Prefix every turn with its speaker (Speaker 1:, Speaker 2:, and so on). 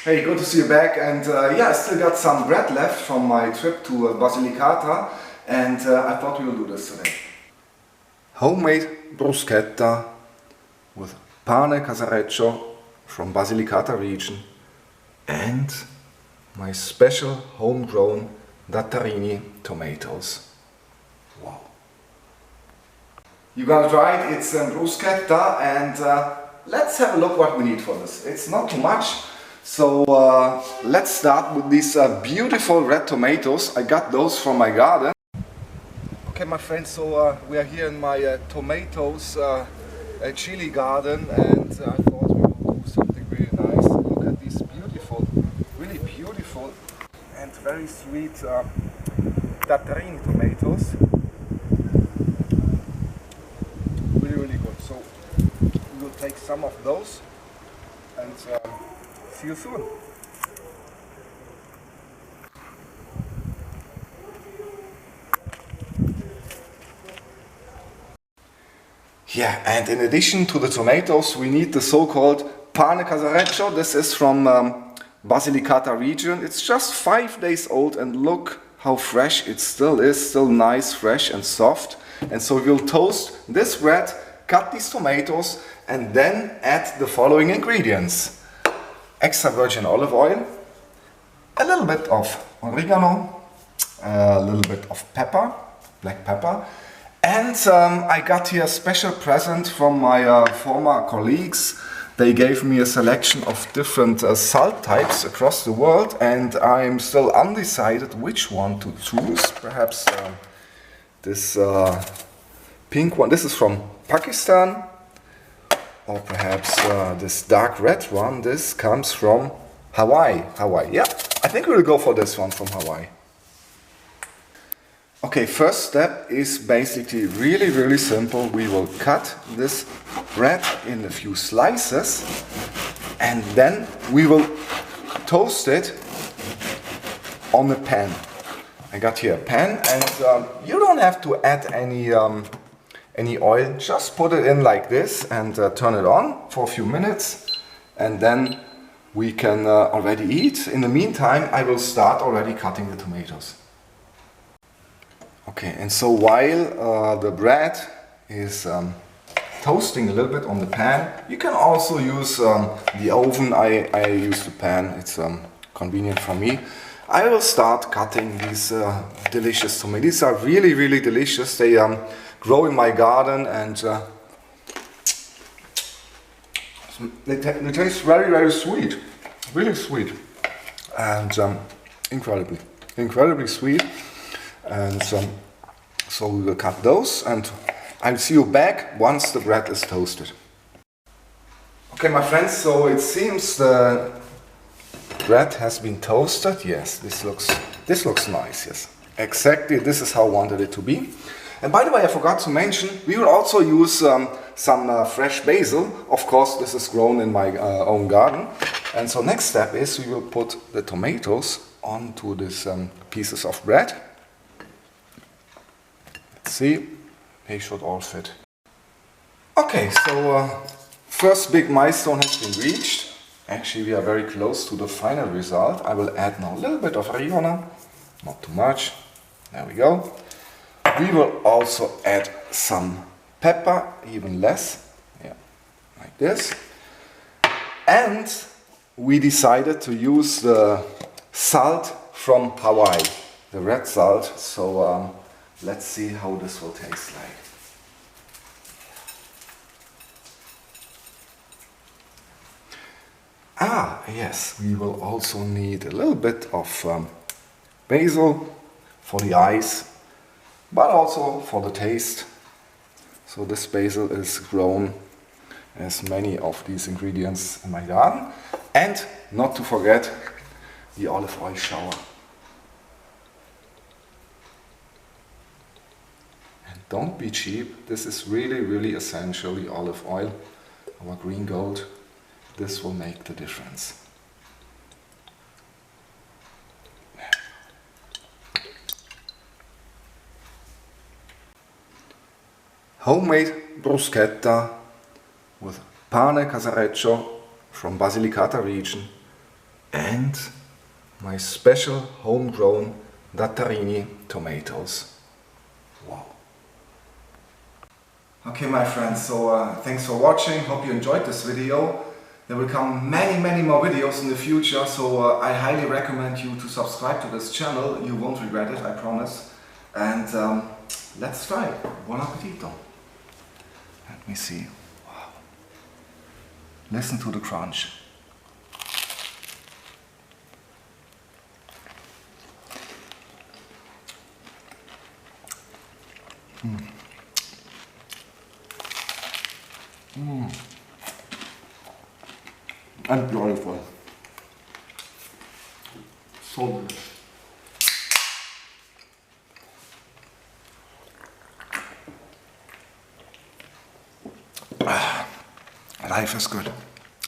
Speaker 1: Hey, good to see you back, and yeah, I still got some bread left from my trip to Basilicata, and I thought we will do this today. Homemade bruschetta with pane casereccio from Basilicata region and my special homegrown datterini tomatoes. Wow. You gotta try it, it's bruschetta, and let's have a look what we need for this. It's not too much. So let's start with these beautiful red tomatoes. I got those from my garden. Okay, my friends, so we are here in my tomatoes chili garden, and I thought we will do something really nice. Look at these beautiful, really beautiful and very sweet datterini tomatoes. Really, really good. So we will take some of those and see you soon. Yeah, and in addition to the tomatoes, we need the so-called pane casereccio. This is from Basilicata region. It's just 5 days old, and look how fresh it still is, still nice, fresh and soft. And so we'll toast this bread, cut these tomatoes, and then add the following ingredients. Extra virgin olive oil, a little bit of oregano, a little bit of pepper, black pepper, and I got here a special present from my former colleagues. They gave me a selection of different salt types across the world, and I'm still undecided which one to choose. Perhaps this pink one, this is from Pakistan. Or perhaps this dark red one, this comes from Hawaii. Yeah, I think we'll go for this one from Hawaii. Okay, first step is basically really simple. We will cut this bread in a few slices, and then we will toast it on a pan. I got here a pan, and you don't have to add any oil, just put it in like this and turn it on for a few minutes, and then we can already eat. In the meantime, I will start already cutting the tomatoes. Okay, and so while the bread is toasting a little bit on the pan, you can also use the oven. I use the pan, it's convenient for me. I will start cutting these delicious tomatoes. These are really delicious. They grow in my garden, and they taste very sweet, really sweet, and incredibly sweet. And so we will cut those, and I'll see you back once the bread is toasted. Okay, my friends, so it seems the bread has been toasted. Yes, this looks nice. Yes, exactly. This is how I wanted it to be. And by the way, I forgot to mention, we will also use some fresh basil. Of course, this is grown in my own garden. And so next step is we will put the tomatoes onto these pieces of bread. Let's see, they should all fit. Okay, so first big milestone has been reached. Actually, we are very close to the final result. I will add now a little bit of oregano, not too much. There we go. We will also add some pepper, even less, yeah, like this. And we decided to use the salt from Hawaii, the red salt. So let's see how this will taste like. Ah, yes, we will also need a little bit of basil for the eyes, but also for the taste. So this basil is grown as many of these ingredients in my garden. And not to forget the olive oil shower. And don't be cheap, this is really essential, the olive oil, our green gold. This will make the difference. Homemade bruschetta with pane casereccio from Basilicata region and my special homegrown datterini tomatoes. Wow. Okay, my friends, so thanks for watching. Hope you enjoyed this video. There will come many more videos in the future, so I highly recommend you to subscribe to this channel. You won't regret it, I promise. And let's try. Buon appetito. Let me see. Wow. Listen to the crunch. And beautiful. So delicious. Life is good.